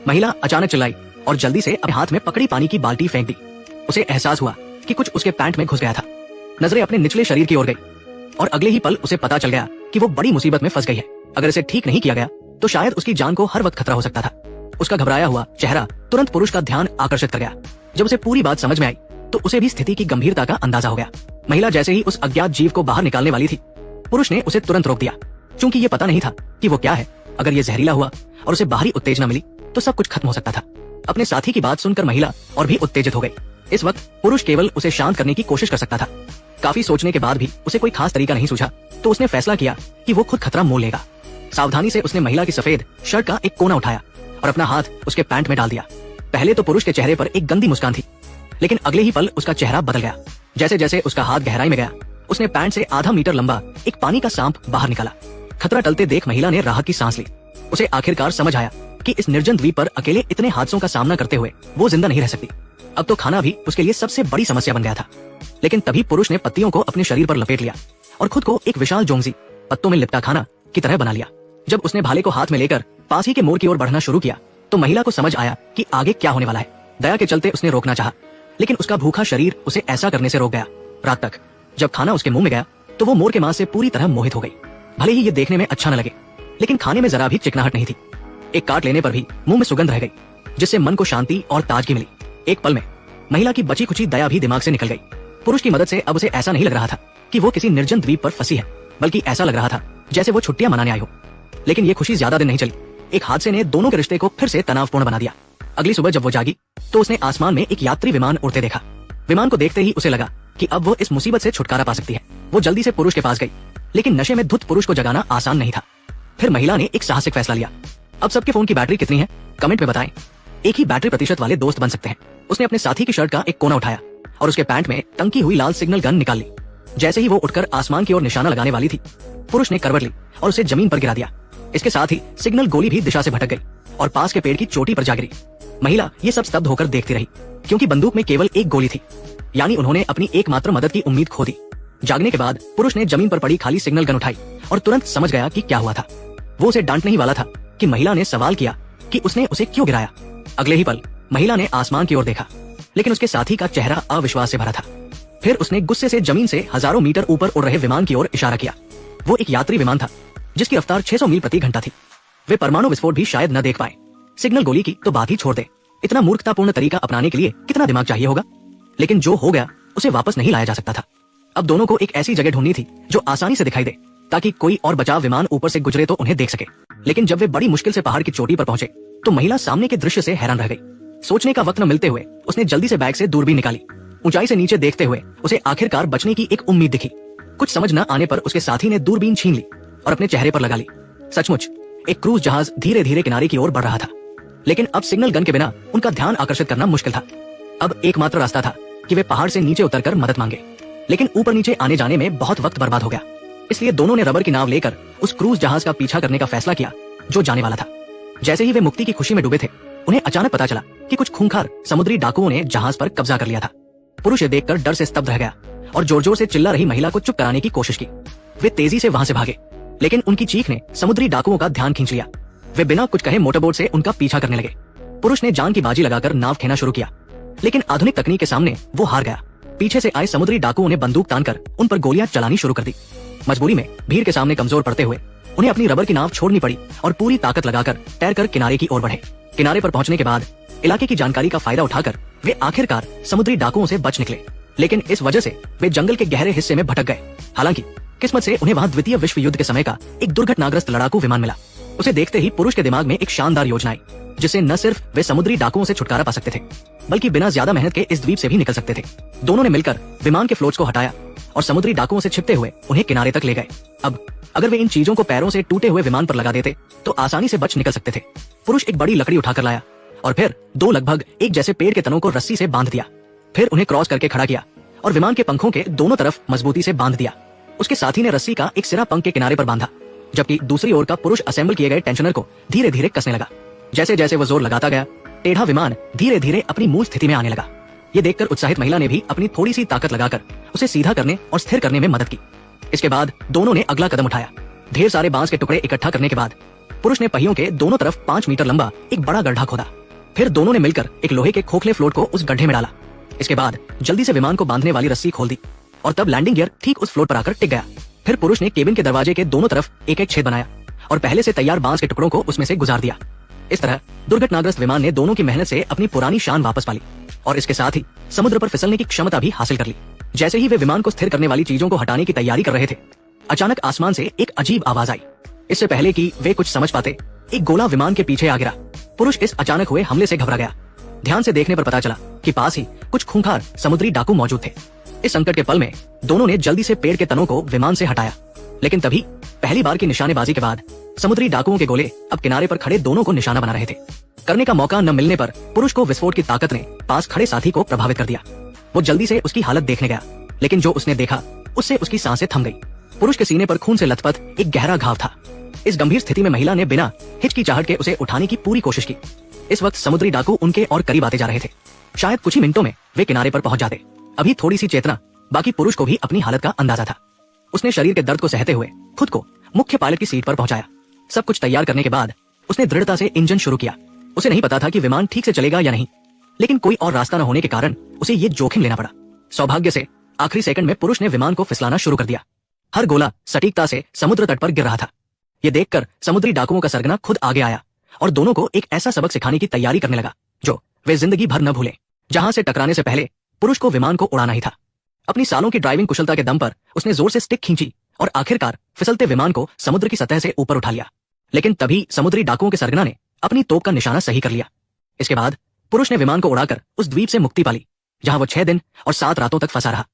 महिला अचानक चिल्लाई और जल्दी से अपने हाथ में पकड़ी पानी की बाल्टी फेंक दी। उसे एहसास हुआ कि कुछ उसके पैंट में घुस गया था। नजरें अपने निचले शरीर की ओर गई और अगले ही पल उसे पता चल गया कि वो बड़ी मुसीबत में फंस गई है। अगर इसे ठीक नहीं किया गया तो शायद उसकी जान को हर वक्त खतरा हो सकता था। उसका घबराया हुआ चेहरा तुरंत पुरुष का ध्यान आकर्षित कर गया। जब उसे पूरी बात समझ में आई तो उसे भी स्थिति की गंभीरता का अंदाजा हो गया। महिला जैसे ही उस अज्ञात जीव को बाहर निकालने वाली थी, पुरुष ने उसे तुरंत रोक दिया, क्योंकि ये पता नहीं था कि वो क्या है। अगर ये जहरीला हुआ और उसे बाहरी उत्तेजना मिली तो सब कुछ खत्म हो सकता था। अपने साथी की बात सुनकर महिला और भी उत्तेजित हो गई। इस वक्त पुरुष केवल उसे शांत करने की कोशिश कर सकता था। काफी सोचने के बाद भी उसे कोई खास तरीका नहीं सूझा तो उसने फैसला किया कि वो खुद खतरा मोल लेगा। सावधानी से उसने महिला की सफेद शर्ट का एक कोना उठाया और अपना हाथ उसके पैंट में डाल दिया। पहले तो पुरुष के चेहरे पर एक गंदी मुस्कान थी, लेकिन अगले ही पल उसका चेहरा बदल गया। जैसे जैसे उसका हाथ गहराई में गया, उसने पैंट से आधा मीटर लंबा एक पानी का सांप बाहर निकाला। खतरा टलते देख महिला ने राहत की सांस ली। उसे आखिरकार समझ आया कि इस निर्जन द्वीप पर अकेले इतने हादसों का सामना करते हुए वो जिंदा नहीं रह सकती। अब तो खाना भी उसके लिए सबसे बड़ी समस्या बन गया था। लेकिन तभी पुरुष ने पत्तियों को अपने शरीर पर लपेट लिया और खुद को एक विशाल जोंगजी पत्तों में लिपटा खाना की तरह बना लिया। जब उसने भाले को हाथ में लेकर पास ही के मोड़ की ओर बढ़ना शुरू किया तो महिला को समझ आया कि आगे क्या होने वाला है। दया के चलते उसने रोकना चाहा, लेकिन उसका भूखा शरीर उसे ऐसा करने से रोक गया। रात तक जब खाना उसके मुंह में गया तो वो मोर के मांस से पूरी तरह मोहित हो गई। भले ही ये देखने में अच्छा न लगे, लेकिन खाने में जरा भी चिकनाहट नहीं थी। एक काट लेने पर भी मुंह में सुगंध रह गई, जिससे मन को शांति और ताजगी मिली। एक पल में महिला की बची खुची दया भी दिमाग से निकल गई। पुरुष की मदद से अब उसे ऐसा नहीं लग रहा था कि वो किसी निर्जन द्वीप पर फंसी है, बल्कि ऐसा लग रहा था जैसे वो छुट्टियां मनाने आई हो। लेकिन ये खुशी ज्यादा दिन नहीं चली। एक हादसे ने दोनों के रिश्ते को फिर से तनावपूर्ण बना दिया। अगली सुबह जब वो जागी तो उसने आसमान में एक यात्री विमान उड़ते देखा। विमान को देखते ही उसे लगा कि अब वो इस मुसीबत से छुटकारा पा सकती है। वो जल्दी से पुरुष के पास गई, लेकिन नशे में धुत पुरुष को जगाना आसान नहीं था। फिर महिला ने एक साहसिक फैसला लिया। अब सबके फोन की बैटरी कितनी है, कमेंट में बताएं। एक ही बैटरी प्रतिशत वाले दोस्त बन सकते हैं। उसने अपने साथी की शर्ट का एक कोना उठाया और उसके पैंट में टंकी हुई लाल सिग्नल गन निकाल ली। जैसे ही वो उठकर आसमान की ओर निशाना लगाने वाली थी, पुरुष ने करवट ली और उसे जमीन पर गिरा दिया। इसके साथ ही सिग्नल गोली भी दिशा से भटक गई और पास के पेड़ की चोटी पर जा गिरी। महिला ये सब स्तब्ध होकर देखती रही, क्योंकि बंदूक में केवल एक गोली थी, यानी उन्होंने अपनी एकमात्र मदद की उम्मीद खो दी। जागने के बाद पुरुष ने जमीन पर पड़ी खाली सिग्नल गन उठाई और तुरंत समझ गया कि क्या हुआ था। वो उसे डांटने ही वाला था कि महिला ने सवाल किया कि उसने उसे क्यों गिराया। अगले ही पल महिला ने आसमान की ओर देखा, लेकिन उसके साथी का चेहरा अविश्वास से भरा था। फिर उसने गुस्से से जमीन से हजारों मीटर ऊपर उड़ रहे विमान की ओर इशारा किया। वो एक यात्री विमान था जिसकी रफ्तार 600 मील प्रति घंटा थी। वे परमाणु विस्फोट भी शायद न देख पाए। सिग्नल गोली की तो बात ही छोड़ दे। इतना मूर्खतापूर्ण तरीका अपनाने के लिए कितना दिमाग चाहिए होगा। लेकिन जो हो गया उसे वापस नहीं लाया जा सकता था। अब दोनों को एक ऐसी जगह ढूंढनी थी जो आसानी से दिखाई दे, ताकि कोई और बचाव विमान ऊपर से गुजरे तो उन्हें देख सके। लेकिन जब वे बड़ी मुश्किल से पहाड़ की चोटी पर पहुंचे तो महिला सामने के दृश्य से हैरान रह गई। सोचने का वक्त न मिलते हुए उसने जल्दी से बैग से दूरबीन निकाली। ऊंचाई से नीचे देखते हुए उसे आखिरकार बचने की एक उम्मीद दिखी। कुछ समझ न आने पर उसके साथी ने दूरबीन छीन ली और अपने चेहरे पर लगा ली। सचमुच एक क्रूज जहाज धीरे धीरे किनारे की ओर बढ़ रहा था, लेकिन अब सिग्नल गन के बिना उनका ध्यान आकर्षित करना मुश्किल था। अब एकमात्र रास्ता था कि वे पहाड़ से नीचे उतरकर मदद मांगे, लेकिन ऊपर नीचे आने जाने में बहुत वक्त बर्बाद हो गया। इसलिए दोनों ने रबर की नाव लेकर उस क्रूज जहाज का पीछा करने का फैसला किया जो जाने वाला था। जैसे ही वे मुक्ति की खुशी में डूबे थे, उन्हें अचानक पता चला कि कुछ खूंखार समुद्री डाकुओं ने जहाज पर कब्जा कर लिया था। पुरुष ये देखकर डर से स्तब्ध रह गया और जोर जोर से चिल्ला रही महिला को चुप कराने की कोशिश की। वे तेजी से वहां से भागे, लेकिन उनकी चीख ने समुद्री डाकुओं का ध्यान खींच लिया। वे बिना कुछ कहे मोटरबोट से उनका पीछा करने लगे। पुरुष ने जान की बाजी लगाकर नाव खेना शुरू किया, लेकिन आधुनिक तकनीक के सामने वो हार गया। पीछे से आए समुद्री डाकुओं ने बंदूक तानकर उन पर गोलियां चलानी शुरू कर दी। मजबूरी में भीड़ के सामने कमजोर पड़ते हुए उन्हें अपनी रबर की नाव छोड़नी पड़ी और पूरी ताकत लगाकर तैरकर किनारे की ओर बढ़े। किनारे पर पहुंचने के बाद इलाके की जानकारी का फायदा उठाकर वे आखिरकार समुद्री डाकुओं से बच निकले, लेकिन इस वजह से वे जंगल के गहरे हिस्से में भटक गए। हालांकि किस्मत से उन्हें वहां द्वितीय विश्व युद्ध के समय का एक दुर्घटनाग्रस्त लड़ाकू विमान मिला। उसे देखते ही पुरुष के दिमाग में एक शानदार योजना आई, जिससे न सिर्फ वे समुद्री डाकुओं से छुटकारा पा सकते थे, बल्कि बिना ज्यादा मेहनत के इस द्वीप से भी निकल सकते थे। दोनों ने मिलकर विमान के फ्लोट्स को हटाया और समुद्री डाकुओं से छिपते हुए उन्हें किनारे तक ले गए। अब अगर वे इन चीजों को पैरों से टूटे हुए विमान पर लगा देते तो आसानी से बच निकल सकते थे। पुरुष एक बड़ी लकड़ी उठाकर लाया और फिर दो लगभग एक जैसे पेड़ के तनों को रस्सी से बांध दिया। फिर उन्हें क्रॉस करके खड़ा किया और विमान के पंखों के दोनों तरफ मजबूती से बांध दिया। उसके साथी ने रस्सी का एक सिरा पंख के किनारे पर बांधा, जबकि दूसरी ओर का पुरुष असेंबल किए गए टेंशनर को धीरे धीरे कसने लगा। जैसे जैसे वो जोर लगाता गया, टेढ़ा विमान धीरे धीरे अपनी मूल स्थिति में आने लगा। ये देखकर उत्साहित महिला ने भी अपनी थोड़ी सी ताकत लगाकर उसे सीधा करने और स्थिर करने में मदद की। इसके बाद दोनों ने अगला कदम उठाया। ढेर सारे बांस के टुकड़े इकट्ठा करने के बाद पुरुष ने पहियों के दोनों तरफ 5 मीटर लंबा एक बड़ा गड्ढा खोदा। फिर दोनों ने मिलकर एक लोहे के खोखले फ्लोट को उस गड्ढे में डाला। इसके बाद जल्दी से विमान को बांधने वाली रस्सी खोल दी और तब लैंडिंग गियर ठीक उस फ्लोट पर आकर टिक गया। फिर पुरुष ने केबिन के दरवाजे के दोनों तरफ एक एक छेद बनाया और पहले से तैयार बांस के टुकड़ों को उसमें से गुजार दिया। इस तरह दुर्घटनाग्रस्त विमान ने दोनों की मेहनत से अपनी पुरानी शान वापस पा ली और इसके साथ ही समुद्र पर फिसलने की क्षमता भी हासिल कर ली। जैसे ही वे विमान को स्थिर करने वाली चीजों को हटाने की तैयारी कर रहे थे, अचानक आसमान से एक अजीब आवाज आई। इससे पहले कि वे कुछ समझ पाते, एक गोला विमान के पीछे आ गिरा। पुरुष इस अचानक हुए हमले से घबरा गया। ध्यान से देखने पर पता चला कि पास ही कुछ खूंखार समुद्री डाकू मौजूद थे। इस संकट के पल में दोनों ने जल्दी से पेड़ के तनों को विमान से हटाया, लेकिन तभी पहली बार की निशानेबाजी के बाद समुद्री डाकुओं के गोले अब किनारे पर खड़े दोनों को निशाना बना रहे थे। करने का मौका न मिलने पर पुरुष को विस्फोट की ताकत ने पास खड़े साथी को प्रभावित कर दिया। वो जल्दी से उसकी हालत देखने गया, लेकिन जो उसने देखा उससे उसकी सांसें थम गई। पुरुष के सीने पर खून से लथपथ एक गहरा घाव था। इस गंभीर स्थिति में महिला ने बिना हिचकिचाहट के उसे उठाने की पूरी कोशिश की। इस वक्त समुद्री डाकू उनके और करीब आते जा रहे थे। शायद कुछ ही मिनटों में वे किनारे पर पहुंच जाते। अभी थोड़ी सी चेतना बाकी पुरुष को भी अपनी हालत का अंदाजा था। उसने शरीर के दर्द को सहते हुए खुद को मुख्य पायलट की सीट पर पहुंचाया। सब कुछ तैयार करने के बाद उसने दृढ़ता से इंजन शुरू किया। उसे नहीं पता था कि विमान ठीक से चलेगा या नहीं, लेकिन कोई और रास्ता न होने के कारण उसे ये जोखिम लेना पड़ा। सौभाग्य से आखिरी सेकंड में पुरुष ने विमान को फिसलाना शुरू कर दिया। हर गोला सटीकता से समुद्र तट पर गिर रहा था। ये देखकर समुद्री डाकुओं का सरगना खुद आगे आया और दोनों को एक ऐसा सबक सिखाने की तैयारी करने लगा जो वे जिंदगी भर न भूले। जहां से टकराने से पहले पुरुष को विमान को उड़ाना ही था। अपनी सालों की ड्राइविंग कुशलता के दम पर उसने जोर से स्टिक खींची और आखिरकार फिसलते विमान को समुद्र की सतह से ऊपर उठा लिया। लेकिन तभी समुद्री डाकुओं के सरगना ने अपनी तोप का निशाना सही कर लिया। इसके बाद पुरुष ने विमान को उड़ाकर उस द्वीप से मुक्ति पा ली, जहां वो 6 दिन और 7 रातों तक फंसा रहा।